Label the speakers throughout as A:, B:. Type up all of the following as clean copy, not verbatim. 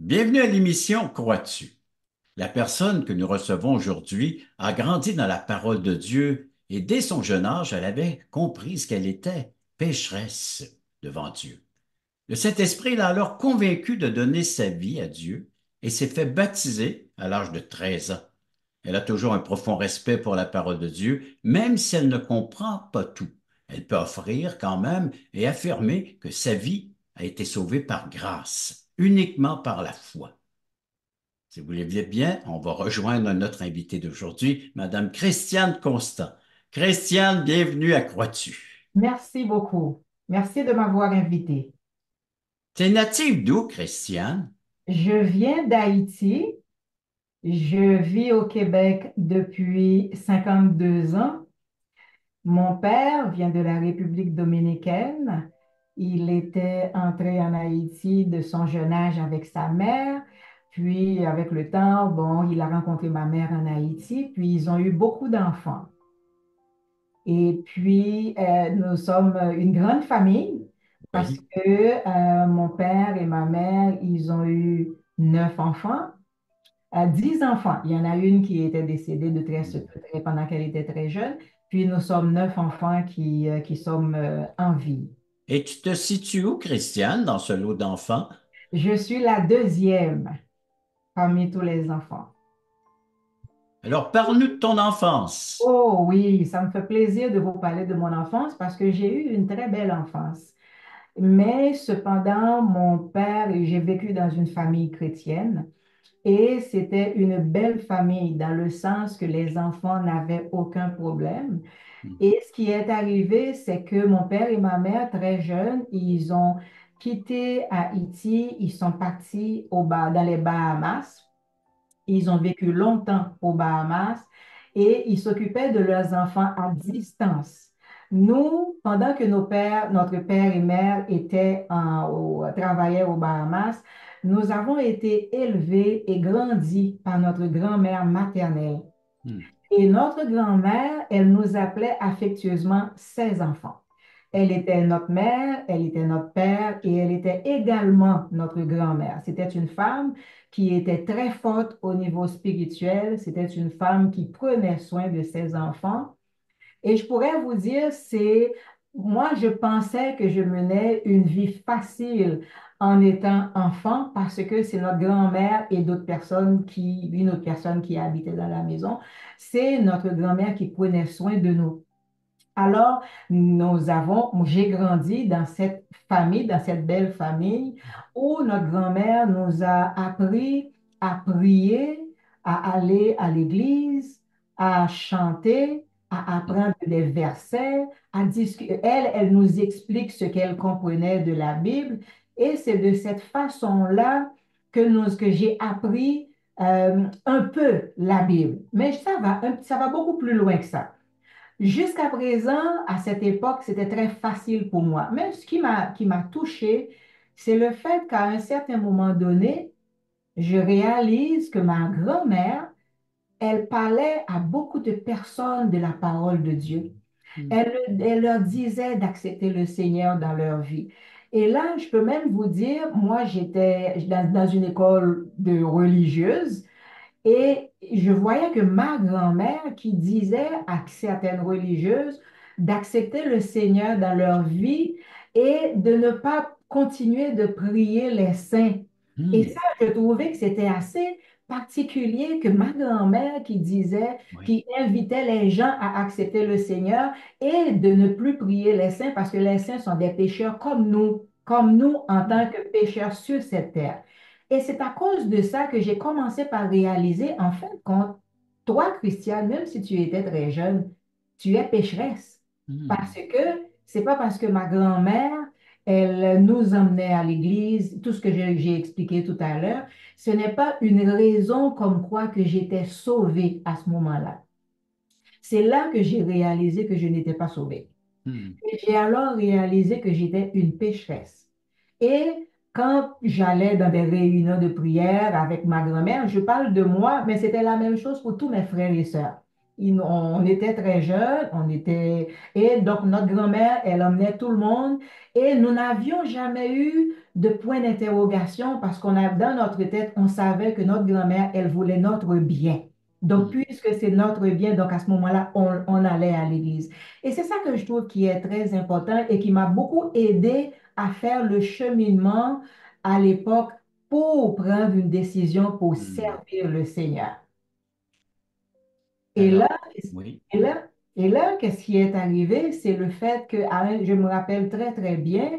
A: Bienvenue à l'émission Crois-tu? La personne que nous recevons aujourd'hui a grandi dans la parole de Dieu et dès son jeune âge, elle avait compris ce qu'elle était, pécheresse devant Dieu. Le Saint-Esprit l'a alors convaincu de donner sa vie à Dieu et s'est fait baptiser à l'âge de 13 ans. Elle a toujours un profond respect pour la parole de Dieu, même si elle ne comprend pas tout. Elle peut offrir quand même et affirmer que sa vie a été sauvée par grâce, uniquement par la foi. Si vous voulez bien, on va rejoindre notre invitée d'aujourd'hui, Madame Christiane Constant. Christiane, bienvenue à Croix-tu.
B: Merci beaucoup. Merci de m'avoir invité.
A: T'es native d'où, Christiane?
B: Je viens d'Haïti. Je vis au Québec depuis 52 ans. Mon père vient de la République dominicaine. Il était entré en Haïti de son jeune âge avec sa mère. Puis, avec le temps, bon, il a rencontré ma mère en Haïti. Puis, ils ont eu beaucoup d'enfants. Et puis, nous sommes une grande famille parce
A: Oui.
B: que mon père et ma mère, ils ont eu 9 enfants, 10 enfants. Il y en a une qui était décédée pendant qu'elle était très jeune. Puis, nous sommes 9 enfants qui sommes en vie.
A: Et tu te situes où, Christiane, dans ce lot d'enfants?
B: Je suis la deuxième parmi tous les enfants.
A: Alors, parle-nous de ton enfance.
B: Oh oui, ça me fait plaisir de vous parler de mon enfance parce que j'ai eu une très belle enfance. Mais cependant, mon père, j'ai vécu dans une famille chrétienne et c'était une belle famille dans le sens que les enfants n'avaient aucun problème. Et ce qui est arrivé, c'est que mon père et ma mère, très jeunes, ils ont quitté Haïti, ils sont partis dans les Bahamas. Ils ont vécu longtemps aux Bahamas et ils s'occupaient de leurs enfants à distance. Nous, pendant que notre père et mère travaillaient aux Bahamas, nous avons été élevés et grandis par notre grand-mère maternelle.
A: Hmm.
B: Et notre grand-mère, elle nous appelait affectueusement ses enfants. Elle était notre mère, elle était notre père et elle était également notre grand-mère. C'était une femme qui était très forte au niveau spirituel. C'était une femme qui prenait soin de ses enfants. Et je pourrais vous dire, moi, je pensais que je menais une vie facile en étant enfant parce que c'est notre grand-mère et une autre personne qui habitait dans la maison, c'est notre grand-mère qui prenait soin de nous. Alors, j'ai grandi dans cette famille, dans cette belle famille où notre grand-mère nous a appris à prier, à aller à l'église, à chanter, à apprendre des versets, à discuter. Elle nous explique ce qu'elle comprenait de la Bible et c'est de cette façon-là que j'ai appris un peu la Bible. Mais ça va beaucoup plus loin que ça. Jusqu'à présent, à cette époque, c'était très facile pour moi. Mais ce qui m'a touchée, c'est le fait qu'à un certain moment donné, je réalise que ma grand-mère, elle parlait à beaucoup de personnes de la parole de Dieu.
A: Hmm.
B: Elle leur disait d'accepter le Seigneur dans leur vie. Et là, je peux même vous dire, moi, j'étais dans une école de religieuse. Et je voyais que ma grand-mère qui disait à certaines religieuses d'accepter le Seigneur dans leur vie et de ne pas continuer de prier les saints. Et
A: Hmm.
B: ça, je trouvais que c'était assez particulier que ma grand-mère
A: Oui.
B: qui invitait les gens à accepter le Seigneur et de ne plus prier les saints parce que les saints sont des pécheurs comme nous en tant que pécheurs sur cette terre. Et c'est à cause de ça que j'ai commencé par réaliser, en fin de compte, toi, Christiane, même si tu étais très jeune, tu es pécheresse. Parce
A: Hmm.
B: que c'est pas parce que ma grand-mère, elle nous emmenait à l'église, tout ce que j'ai expliqué tout à l'heure, ce n'est pas une raison comme quoi que j'étais sauvée à ce moment-là. C'est là que j'ai réalisé que je n'étais pas sauvée.
A: Hmm.
B: Et j'ai alors réalisé que j'étais une pécheresse. Et quand j'allais dans des réunions de prière avec ma grand-mère, je parle de moi, mais c'était la même chose pour tous mes frères et sœurs. On était très jeunes, et donc notre grand-mère, elle emmenait tout le monde, et nous n'avions jamais eu de point d'interrogation parce dans notre tête, on savait que notre grand-mère, elle voulait notre bien. Donc,
A: Hmm.
B: puisque c'est notre bien, donc à ce moment-là, on allait à l'église. Et c'est ça que je trouve qui est très important et qui m'a beaucoup aidé à faire le cheminement à l'époque pour prendre une décision pour
A: Hmm.
B: servir le Seigneur. Et là,
A: Alors, oui.
B: et là, et là, qu'est-ce qui est arrivé? C'est le fait que, je me rappelle très, très bien,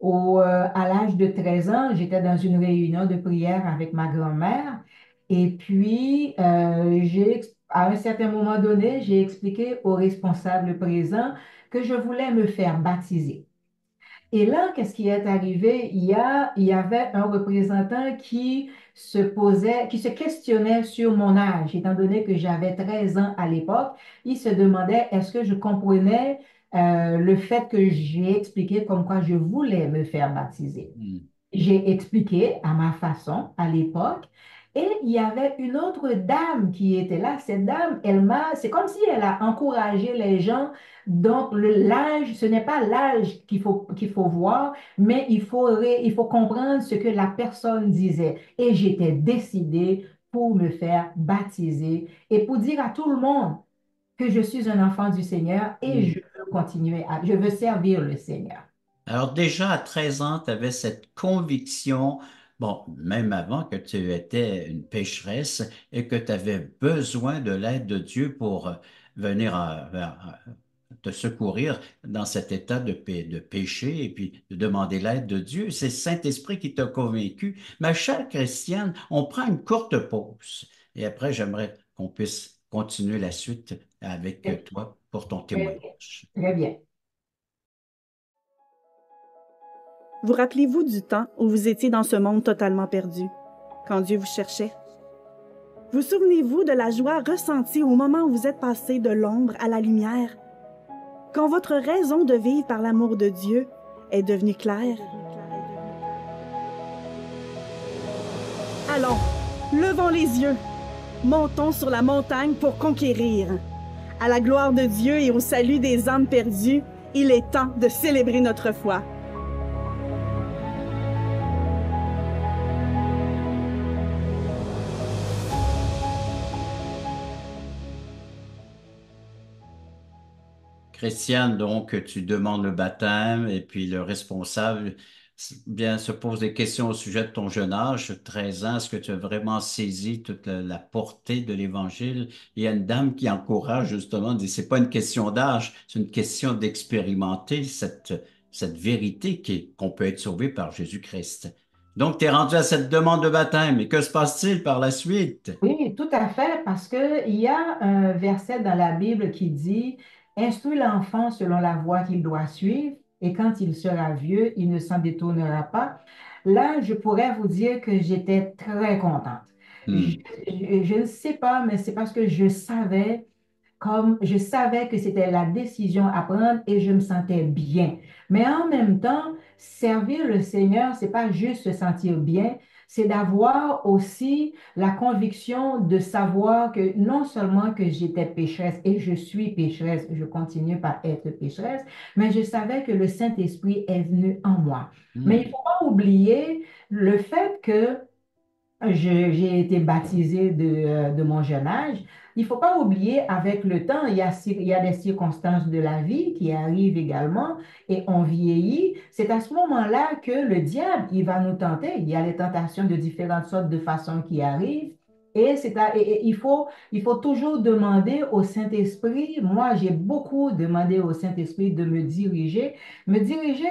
B: à l'âge de 13 ans, j'étais dans une réunion de prière avec ma grand-mère. Et puis, à un certain moment donné, j'ai expliqué au responsable présent que je voulais me faire baptiser. Et là, qu'est-ce qui est arrivé? Il y avait un représentant qui se questionnait sur mon âge, étant donné que j'avais 13 ans à l'époque. Il se demandait est-ce que je comprenais le fait que j'ai expliqué comme quoi je voulais me faire baptiser.
A: Hmm.
B: J'ai expliqué à ma façon à l'époque. Et il y avait une autre dame qui était là. Cette dame, c'est comme si elle a encouragé les gens. Donc, l'âge, ce n'est pas l'âge qu'il faut voir, mais il faut comprendre ce que la personne disait. Et j'étais décidée pour me faire baptiser et pour dire à tout le monde que je suis un enfant du Seigneur et
A: Hmm.
B: je veux servir le Seigneur.
A: Alors déjà à 13 ans, tu avais cette conviction, bon, même avant que tu étais une pécheresse et que tu avais besoin de l'aide de Dieu pour venir te secourir dans cet état de péché et puis de demander l'aide de Dieu. C'est le Saint-Esprit qui t'a convaincu. Ma chère Christiane, on prend une courte pause et après, j'aimerais qu'on puisse continuer la suite avec toi pour ton
B: Très bien.
A: témoignage.
B: Très bien.
C: Vous rappelez-vous du temps où vous étiez dans ce monde totalement perdu, quand Dieu vous cherchait? Vous souvenez-vous de la joie ressentie au moment où vous êtes passé de l'ombre à la lumière, quand votre raison de vivre par l'amour de Dieu est devenue claire? Allons, levons les yeux, montons sur la montagne pour conquérir. À la gloire de Dieu et au salut des âmes perdues, il est temps de célébrer notre foi.
A: Christiane, donc, tu demandes le baptême et puis le responsable bien se pose des questions au sujet de ton jeune âge, 13 ans. Est-ce que tu as vraiment saisi toute la portée de l'Évangile? Il y a une dame qui encourage justement, dit, c'est pas une question d'âge, c'est une question d'expérimenter cette vérité qu'on peut être sauvé par Jésus-Christ. Donc, tu es rendu à cette demande de baptême. Et que se passe-t-il par la suite?
B: Oui, tout à fait, parce qu'il y a un verset dans la Bible qui dit, Instruis l'enfant selon la voie qu'il doit suivre, et quand il sera vieux, il ne s'en détournera pas. Là, je pourrais vous dire que j'étais très contente. Je,
A: Hmm.
B: je ne sais pas, mais c'est parce que je savais que c'était la décision à prendre et je me sentais bien. Mais en même temps, servir le Seigneur, c'est pas juste se sentir bien, c'est d'avoir aussi la conviction de savoir que non seulement que j'étais pécheresse et je suis pécheresse, je continue par être pécheresse, mais je savais que le Saint-Esprit est venu en moi. Mais il
A: Hmm.
B: faut pas oublier le fait que j'ai été baptisée de mon jeune âge. Il ne faut pas oublier, avec le temps, il y a des circonstances de la vie qui arrivent également et on vieillit. C'est à ce moment-là que le diable, il va nous tenter. Il y a les tentations de différentes sortes de façons qui arrivent. Et il faut toujours demander au Saint-Esprit. Moi, j'ai beaucoup demandé au Saint-Esprit de me diriger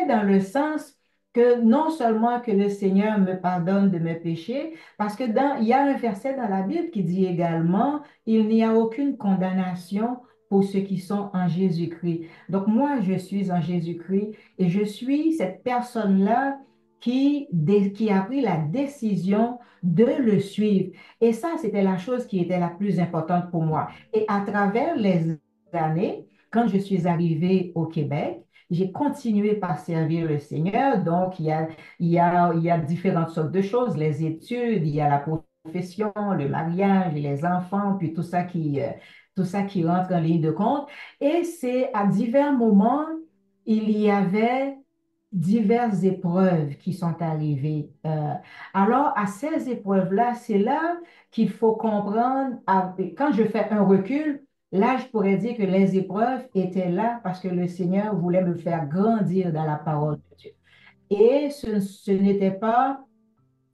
B: dans le sens que non seulement que le Seigneur me pardonne de mes péchés, parce que il y a un verset dans la Bible qui dit également, il n'y a aucune condamnation pour ceux qui sont en Jésus-Christ. Donc moi, je suis en Jésus-Christ et je suis cette personne-là qui a pris la décision de le suivre. Et ça, c'était la chose qui était la plus importante pour moi. Et à travers les années, quand je suis arrivée au Québec, j'ai continué par servir le Seigneur. Donc, il y a différentes sortes de choses, les études, il y a profession, le mariage, les enfants, puis tout ça qui rentre en ligne de compte. Et c'est à divers moments, il y avait diverses épreuves qui sont arrivées. Alors, à ces épreuves-là, c'est là qu'il faut comprendre, quand je fais un recul, là, je pourrais dire que les épreuves étaient là parce que le Seigneur voulait me faire grandir dans la parole de Dieu. Et ce n'était pas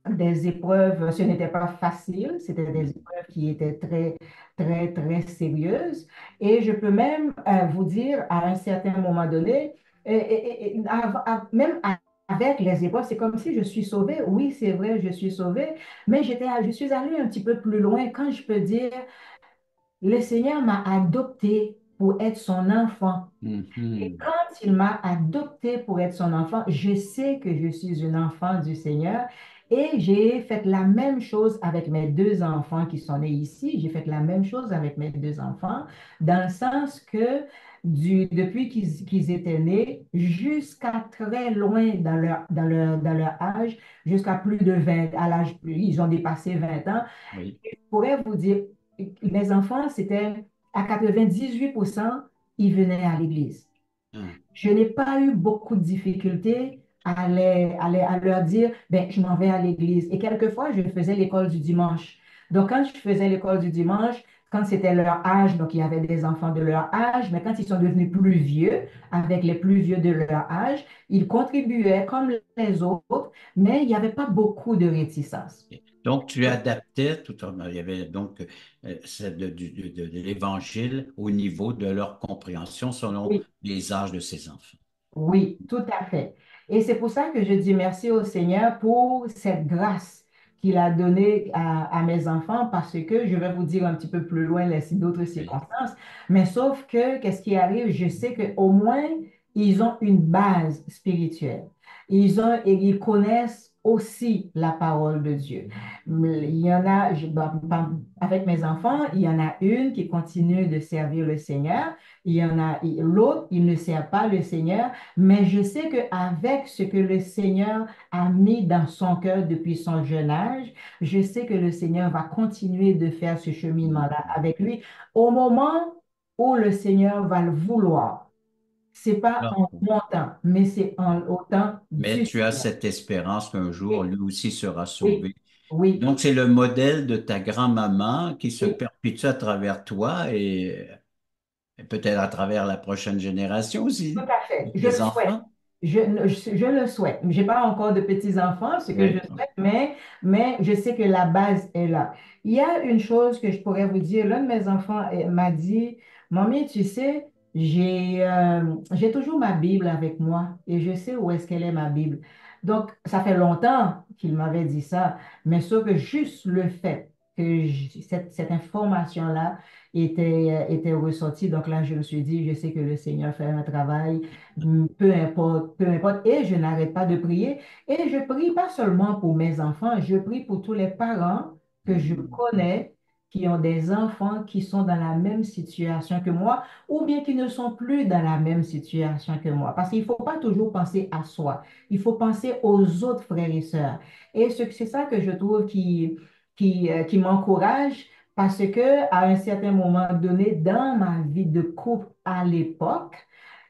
B: des épreuves, ce n'était pas facile, c'était des épreuves qui étaient très, très, très sérieuses. Et je peux même vous dire, à un certain moment donné, même avec les épreuves, c'est comme si je suis sauvée. Oui, c'est vrai, je suis sauvée, mais je suis allée un petit peu plus loin quand je peux dire, le Seigneur m'a adoptée pour être son enfant. Et
A: Mhm.
B: quand il m'a adopté pour être son enfant, je sais que je suis une enfant du Seigneur et j'ai fait la même chose avec mes deux enfants qui sont nés ici. J'ai fait la même chose avec mes deux enfants dans le sens que depuis qu'ils étaient nés jusqu'à très loin dans leur âge, jusqu'à plus de 20, à l'âge, ils ont dépassé 20 ans,
A: Oui.
B: je pourrais vous dire, mes enfants, c'était à 98%, ils venaient à l'église.
A: Ah.
B: Je n'ai pas eu beaucoup de difficultés à leur dire, ben, je m'en vais à l'église. Et quelquefois, je faisais l'école du dimanche. Donc, quand je faisais l'école du dimanche, quand c'était leur âge, donc il y avait des enfants de leur âge, mais quand ils sont devenus plus vieux, avec les plus vieux de leur âge, ils contribuaient comme les autres, mais il n'y avait pas beaucoup de réticence.
A: Donc, tu adaptais, il y avait donc celle de l'Évangile au niveau de leur compréhension selon
B: Oui.
A: les âges de ses enfants.
B: Oui, tout à fait. Et c'est pour ça que je dis merci au Seigneur pour cette grâce qu'il a donnée à mes enfants, parce que je vais vous dire un petit peu plus loin d'autres
A: Oui.
B: circonstances, mais sauf que, qu'est-ce qui arrive? Je sais qu'au moins, ils ont une base spirituelle. Et ils connaissent aussi la parole de Dieu. Il y en a, avec mes enfants, il y en a une qui continue de servir le Seigneur. Il y en a l'autre, il ne sert pas le Seigneur, mais je sais qu'avec ce que le Seigneur a mis dans son cœur depuis son jeune âge, je sais que le Seigneur va continuer de faire ce cheminement-là
A: Mhm.
B: avec lui au moment où le Seigneur va le vouloir. C'est pas
A: Alors,
B: en mon temps, mais c'est au temps
A: mais
B: du
A: tu as
B: Seigneur.
A: cette espérance qu'un jour,
B: Oui,
A: lui aussi sera
B: oui,
A: sauvé.
B: oui,
A: Donc, c'est le modèle de ta grand-maman qui se
B: oui.
A: perpétue à travers toi et peut-être à travers la prochaine génération
B: Tout
A: aussi,
B: à fait. Je
A: tes
B: le souhaite.
A: enfants.
B: Je le souhaite. Je n'ai pas encore de petits-enfants, ce que je
A: Oui.
B: souhaite, mais je sais que la base est là. Il y a une chose que je pourrais vous dire. L'un de mes enfants m'a dit, Mamie, tu sais, j'ai toujours ma Bible avec moi et je sais où est-ce qu'elle est ma Bible. Donc, ça fait longtemps qu'il m'avait dit ça, mais sauf que juste le fait que cette information-là, était ressorti. Donc là, je me suis dit, je sais que le Seigneur fait un travail, peu importe, peu importe. Et je n'arrête pas de prier. Et je prie pas seulement pour mes enfants, je prie pour tous les parents que je
A: Mhm.
B: connais qui ont des enfants qui sont dans la même situation que moi ou bien qui ne sont plus dans la même situation que moi. Parce qu'il ne faut pas toujours penser à soi. Il faut penser aux autres frères et sœurs. Et c'est ça que je trouve qui m'encourage parce que à un certain moment donné, dans ma vie de couple à l'époque,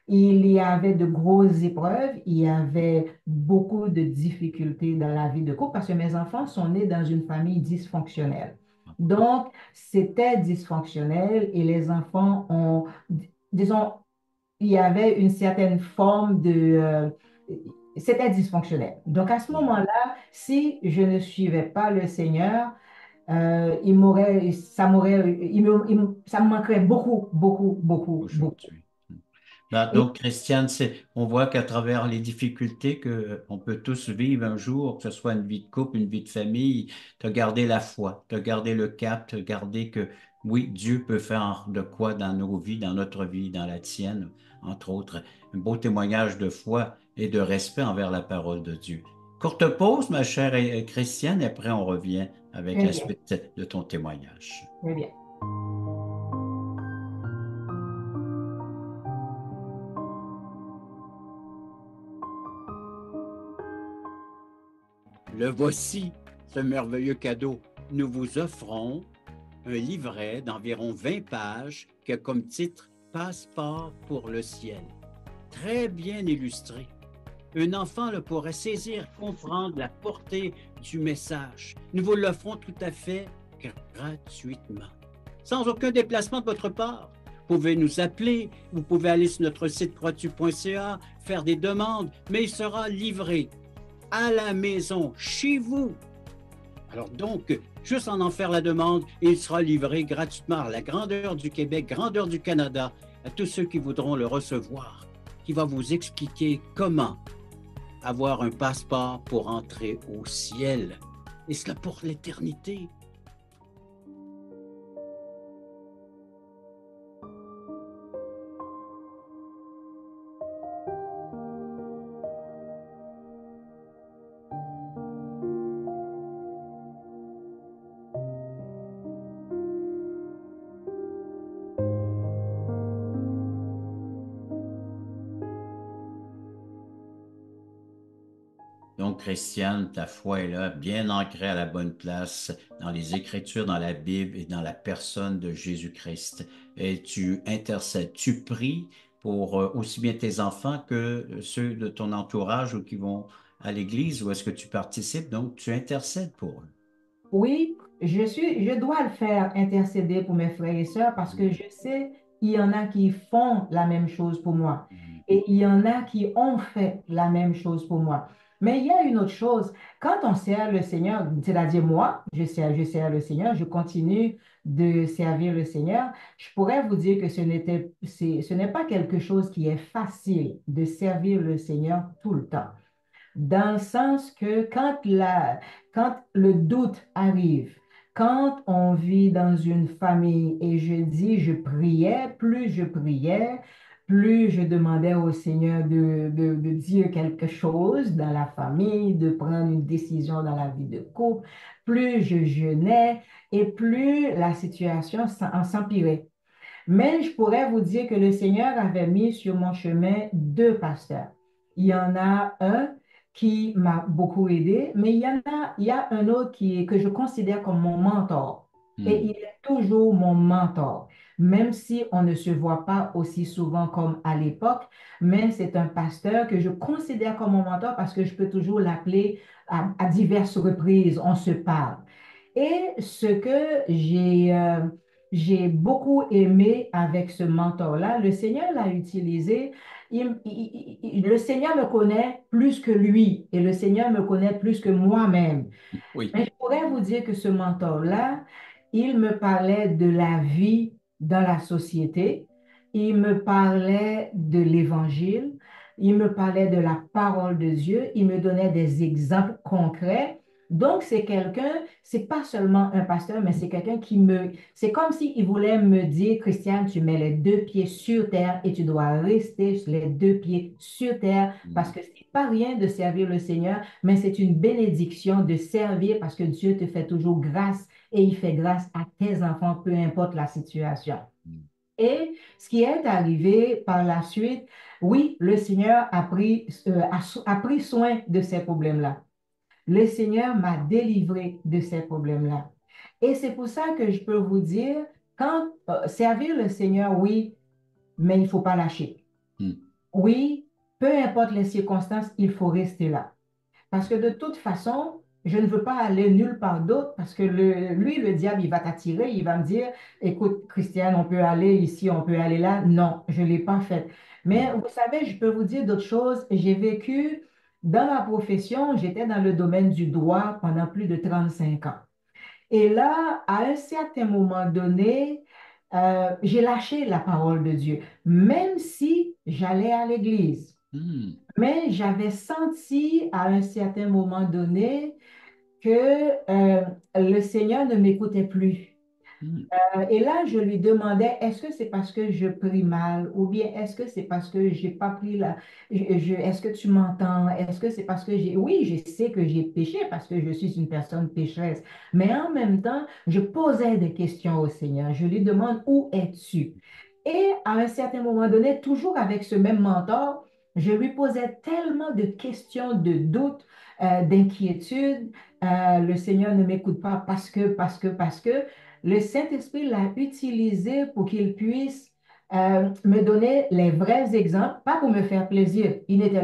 B: il y avait de grosses épreuves, il y avait beaucoup de difficultés dans la vie de couple parce que mes enfants sont nés dans une famille dysfonctionnelle. Donc, c'était dysfonctionnel et les enfants ont, disons, il y avait une certaine forme c'était dysfonctionnel. Donc, à ce moment-là, si je ne suivais pas le Seigneur, ça me manquerait beaucoup, beaucoup, beaucoup, beaucoup.
A: Aujourd'hui. Ben,
B: Et
A: donc, Christiane, on voit qu'à travers les difficultés que on peut tous vivre un jour, que ce soit une vie de couple, une vie de famille, tu as gardé la foi, tu as gardé le cap, tu as gardé que oui, Dieu peut faire de quoi dans nos vies, dans notre vie, dans la tienne, entre autres. Un beau témoignage de foi et de respect envers la parole de Dieu. Courte pause, ma chère Christiane, et après on revient avec
B: très
A: la
B: bien,
A: suite de ton témoignage.
B: très bien.
A: Le voici, ce merveilleux cadeau. nous vous offrons un livret d'environ 20 pages qui a comme titre Passeport pour le ciel. Très bien illustré. Un enfant le pourrait saisir, comprendre la portée du message. Nous vous l'offrons tout à fait gratuitement, sans aucun déplacement de votre part. Vous pouvez nous appeler, vous pouvez aller sur notre site croixtu.ca, faire des demandes, mais il sera livré à la maison, chez vous. Alors donc, juste en faire la demande, et il sera livré gratuitement à la grandeur du Québec, grandeur du Canada, à tous ceux qui voudront le recevoir, qui va vous expliquer comment avoir un passeport pour entrer au ciel, et cela pour l'éternité. Donc, Christiane, ta foi est là, bien ancrée à la bonne place, dans les Écritures, dans la Bible et dans la personne de Jésus-Christ. Et tu intercèdes, tu pries pour aussi bien tes enfants que ceux de ton entourage ou qui vont à l'église, ou est-ce que tu participes? Donc, tu intercèdes pour eux.
B: Oui, je dois le faire intercéder pour mes frères et sœurs parce que je sais il y en a qui font la même chose pour moi
A: Mhm.
B: et il y en a qui ont fait la même chose pour moi. Mais il y a une autre chose, quand on sert le Seigneur, c'est-à-dire moi, je sers le Seigneur, je continue de servir le Seigneur, je pourrais vous dire que ce n'est pas quelque chose qui est facile de servir le Seigneur tout le temps dans le sens que quand le doute arrive, quand on vit dans une famille et je priais, plus je demandais au Seigneur de dire quelque chose dans la famille, de prendre une décision dans la vie de couple, plus je jeûnais et plus la situation s'empirait. Mais je pourrais vous dire que le Seigneur avait mis sur mon chemin deux pasteurs. Il y en a un qui m'a beaucoup aidé, mais il y a un autre que je considère comme mon mentor. Et il
A: Hmm.
B: est toujours mon mentor, même si on ne se voit pas aussi souvent comme à l'époque, mais c'est un pasteur que je considère comme mon mentor parce que je peux toujours l'appeler à diverses reprises, on se parle. Et ce que j'ai beaucoup aimé avec ce mentor-là. Le Seigneur l'a utilisé. Le Seigneur me connaît plus que lui et le Seigneur me connaît plus que moi-même.
A: Oui.
B: Mais je pourrais vous dire que ce mentor-là, il me parlait de la vie dans la société, il me parlait de l'Évangile, il me parlait de la parole de Dieu, il me donnait des exemples concrets. Donc, c'est quelqu'un, c'est pas seulement un pasteur, mais c'est quelqu'un c'est comme s'il voulait me dire, Christiane, tu mets les deux pieds sur terre et tu dois rester les deux pieds sur terre parce
A: Hmm.
B: que c'est pas rien de servir le Seigneur, mais c'est une bénédiction de servir parce que Dieu te fait toujours grâce et il fait grâce à tes enfants, peu importe la situation.
A: Hmm.
B: Et ce qui est arrivé par la suite, oui, le Seigneur a pris soin de ces problèmes-là. Le Seigneur m'a délivré de ces problèmes-là. Et c'est pour ça que je peux vous dire, quand servir le Seigneur, oui, mais il ne faut pas lâcher.
A: Hmm.
B: Oui, peu importe les circonstances, il faut rester là. Parce que de toute façon, je ne veux pas aller nulle part d'autre parce que lui, le diable, il va t'attirer, il va me dire, écoute, Christiane, on peut aller ici, on peut aller là. Non, je ne l'ai pas fait. Mais
A: Hmm.
B: vous savez, je peux vous dire d'autres choses. J'ai vécu dans ma profession, j'étais dans le domaine du droit pendant plus de 35 ans. Et là, à un certain moment donné, j'ai lâché la parole de Dieu, même si j'allais à l'église.
A: Hmm.
B: Mais j'avais senti à un certain moment donné que le Seigneur ne m'écoutait plus.
A: Hmm.
B: Et là, je lui demandais, est-ce que c'est parce que je prie mal ou bien est-ce que c'est parce que j'ai pas pris est-ce que tu m'entends? Est-ce que c'est parce que oui, je sais que j'ai péché parce que je suis une personne pécheresse, mais en même temps, je posais des questions au Seigneur. Je lui demande, où es-tu? Et à un certain moment donné, toujours avec ce même mentor, je lui posais tellement de questions, de doutes, d'inquiétudes Le Seigneur ne m'écoute pas parce que le Saint-Esprit l'a utilisé pour qu'il puisse me donner les vrais exemples, pas pour me faire plaisir. Il n'était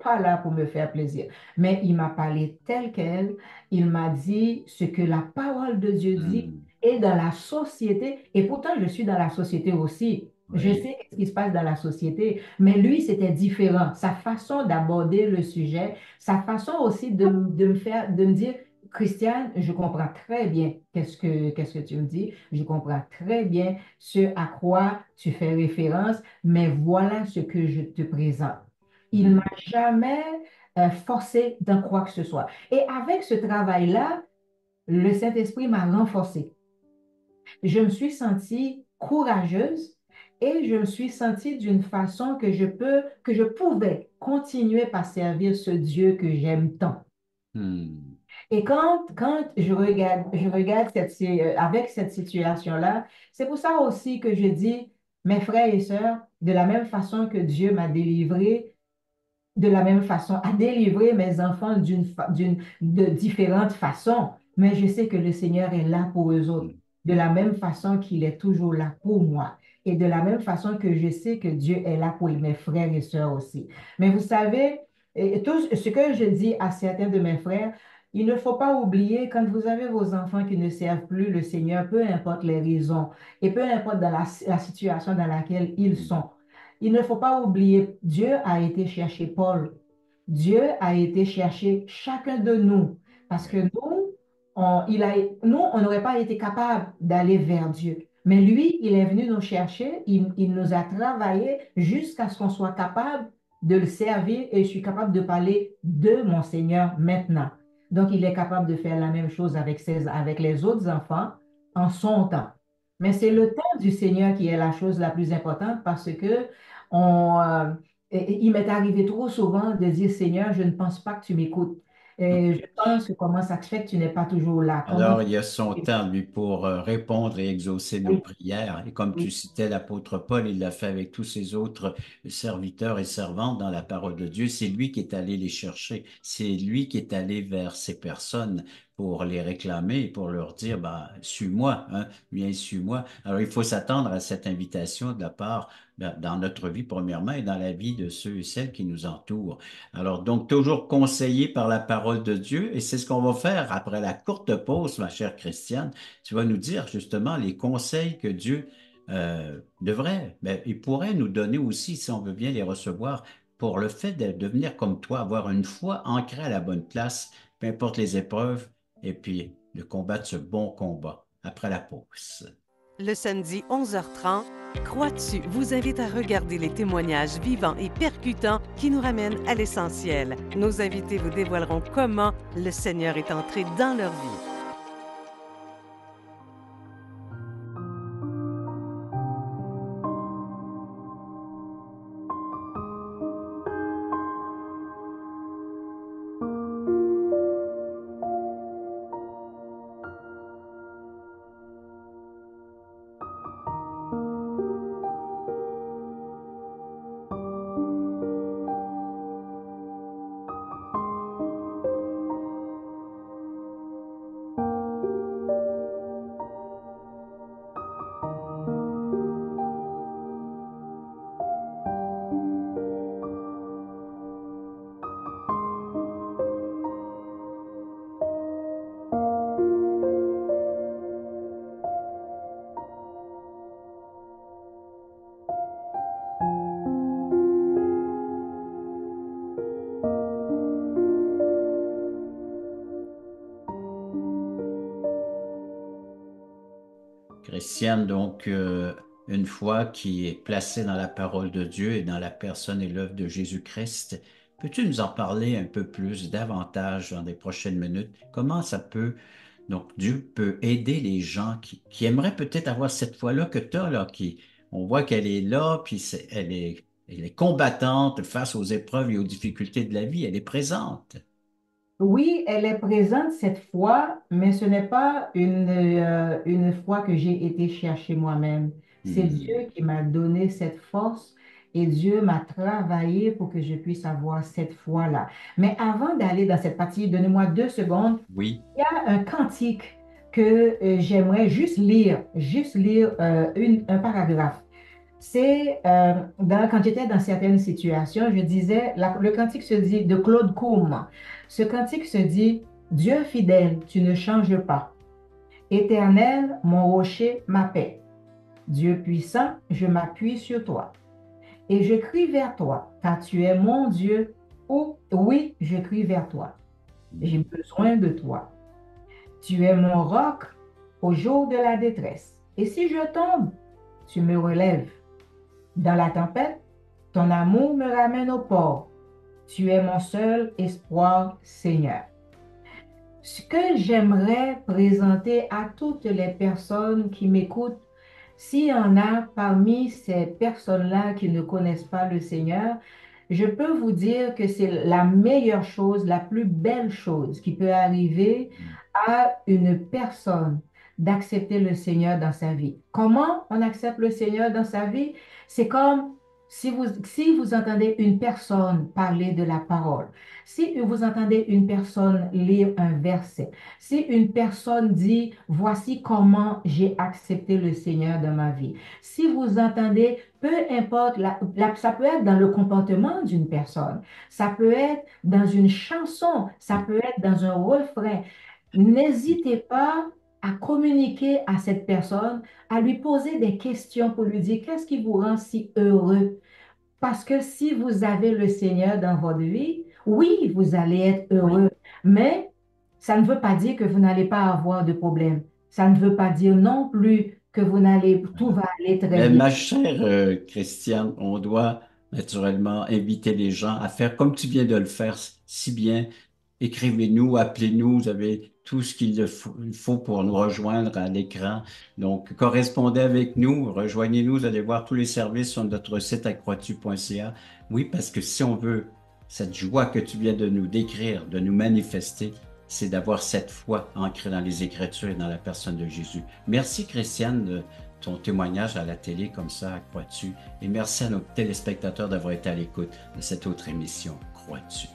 B: pas là pour me faire plaisir, mais il m'a parlé tel quel. Il m'a dit ce que la parole de Dieu dit
A: Hmm.
B: et dans la société. Et pourtant, je suis dans la société aussi. Je
A: Oui.
B: sais ce qui se passe dans la société, mais lui, c'était différent. Sa façon d'aborder le sujet, sa façon aussi de me dire, Christiane, je comprends très bien qu'est-ce que tu me dis. Je comprends très bien ce à quoi tu fais référence, mais voilà ce que je te présente. Il m'a
A: Hmm.
B: jamais forcé dans quoi que ce soit. Et avec ce travail-là, le Saint-Esprit m'a renforcée. Je me suis sentie courageuse et je me suis sentie d'une façon que je pouvais continuer à servir ce Dieu que j'aime tant.
A: Hmm.
B: Et quand je regarde avec cette situation-là, c'est pour ça aussi que je dis, mes frères et sœurs, de la même façon que Dieu m'a délivré, de la même façon, à délivrer mes enfants de différentes façons. Mais je sais que le Seigneur est là pour eux autres,
A: Hmm.
B: de la même façon qu'il est toujours là pour moi. Et de la même façon que je sais que Dieu est là pour mes frères et sœurs aussi. Mais vous savez, et tout ce que je dis à certains de mes frères, il ne faut pas oublier, quand vous avez vos enfants qui ne servent plus le Seigneur, peu importe les raisons et peu importe dans la situation dans laquelle ils
A: Hmm.
B: sont, il ne faut pas oublier, Dieu a été chercher Paul. Dieu a été chercher chacun de nous parce que
A: Oui.
B: nous, on n'aurait pas été capable d'aller vers Dieu. Mais lui, il est venu nous chercher, il nous a travaillé jusqu'à ce qu'on soit capable de le servir et je suis capable de parler de mon Seigneur maintenant. Donc, il est capable de faire la même chose avec les autres enfants en son temps. Mais c'est le temps du Seigneur qui est la chose la plus importante parce que on, euh, il m'est arrivé trop souvent de dire, Seigneur, je ne pense pas que tu m'écoutes. Et je pense que comment ça se fait que tu n'es pas toujours là? Comment
A: Alors, il y a son temps, lui, pour répondre et exaucer nos
B: Oui,
A: prières. Et comme tu
B: oui,
A: citais l'apôtre Paul, il l'a fait avec tous ses autres serviteurs et servantes dans la parole de Dieu. C'est lui qui est allé les chercher. C'est lui qui est allé vers ces personnes pour les réclamer et pour leur dire, bah, suis-moi, hein, viens, suis-moi. Alors, il faut s'attendre à cette invitation de la part, dans notre vie, premièrement, et dans la vie de ceux et celles qui nous entourent. Alors, donc, toujours conseillé par la parole de Dieu, et c'est ce qu'on va faire après la courte pause, ma chère Christiane. Tu vas nous dire justement les conseils que Dieu devrait, mais il pourrait nous donner aussi, si on veut bien les recevoir, pour le fait de devenir comme toi, avoir une foi ancrée à la bonne place, peu importe les épreuves, et puis de combattre ce bon combat après la pause.
D: Le samedi 11h30, Crois-tu vous invite à regarder les témoignages vivants et percutants qui nous ramènent à l'essentiel. Nos invités vous dévoileront comment le Seigneur est entré dans leur vie.
A: Chrétienne, donc, une foi qui est placée dans la parole de Dieu et dans la personne et l'œuvre de Jésus-Christ. Peux-tu nous en parler un peu plus, davantage dans les prochaines minutes? Comment ça peut, donc, Dieu peut aider les gens qui aimeraient peut-être avoir cette foi-là que tu as, là, on voit qu'elle est là, puis elle est combattante face aux épreuves et aux difficultés de la vie, elle est présente.
B: oui, elle est présente cette fois, mais ce n'est pas une foi que j'ai été chercher moi-même. C'est Dieu
A: Hmm.
B: qui m'a donné cette force et Dieu m'a travaillé pour que je puisse avoir cette foi-là. Mais avant d'aller dans cette partie, donnez-moi 2 secondes.
A: Oui,
B: Il y a un cantique que j'aimerais juste lire un paragraphe. C'est quand j'étais dans certaines situations, je disais, le cantique se dit de Claude Courme. Ce cantique se dit, Dieu fidèle, tu ne changes pas. Éternel, mon rocher, ma paix. Dieu puissant, je m'appuie sur toi. Et je crie vers toi, car tu es mon Dieu. Oh, oui, je crie vers toi. J'ai besoin de toi. Tu es mon roc au jour de la détresse. Et si je tombe, tu me relèves. Dans la tempête, ton amour me ramène au port. Tu es mon seul espoir, Seigneur. Ce que j'aimerais présenter à toutes les personnes qui m'écoutent, s'il y en a parmi ces personnes-là qui ne connaissent pas le Seigneur, je peux vous dire que c'est la meilleure chose, la plus belle chose qui peut arriver à une personne d'accepter le Seigneur dans sa vie. Comment on accepte le Seigneur dans sa vie? C'est comme si vous entendez une personne parler de la parole, si vous entendez une personne lire un verset, si une personne dit, voici comment j'ai accepté le Seigneur dans ma vie, si vous entendez, peu importe, ça peut être dans le comportement d'une personne, ça peut être dans une chanson, ça peut être dans un refrain, n'hésitez pas à communiquer à cette personne, à lui poser des questions pour lui dire qu'est-ce qui vous rend si heureux. Parce que si vous avez le Seigneur dans votre vie, oui, vous allez être
A: oui.
B: heureux, mais ça ne veut pas dire que vous n'allez pas avoir de problème. Ça ne veut pas dire non plus que tout va aller très
A: Mais
B: bien.
A: ma chère Christiane, on doit naturellement inviter les gens à faire comme tu viens de le faire si bien. Écrivez-nous, appelez-nous, vous avez tout ce il faut pour nous rejoindre à l'écran. Donc, correspondez avec nous, rejoignez-nous, vous allez voir tous les services sur notre site accroatu.ca. Oui, parce que si on veut cette joie que tu viens de nous décrire, de nous manifester, c'est d'avoir cette foi ancrée dans les Écritures et dans la personne de Jésus. Merci, Christiane, de ton témoignage à la télé comme ça, à Croix-tu. Et merci à nos téléspectateurs d'avoir été à l'écoute de cette autre émission, Croix-tu.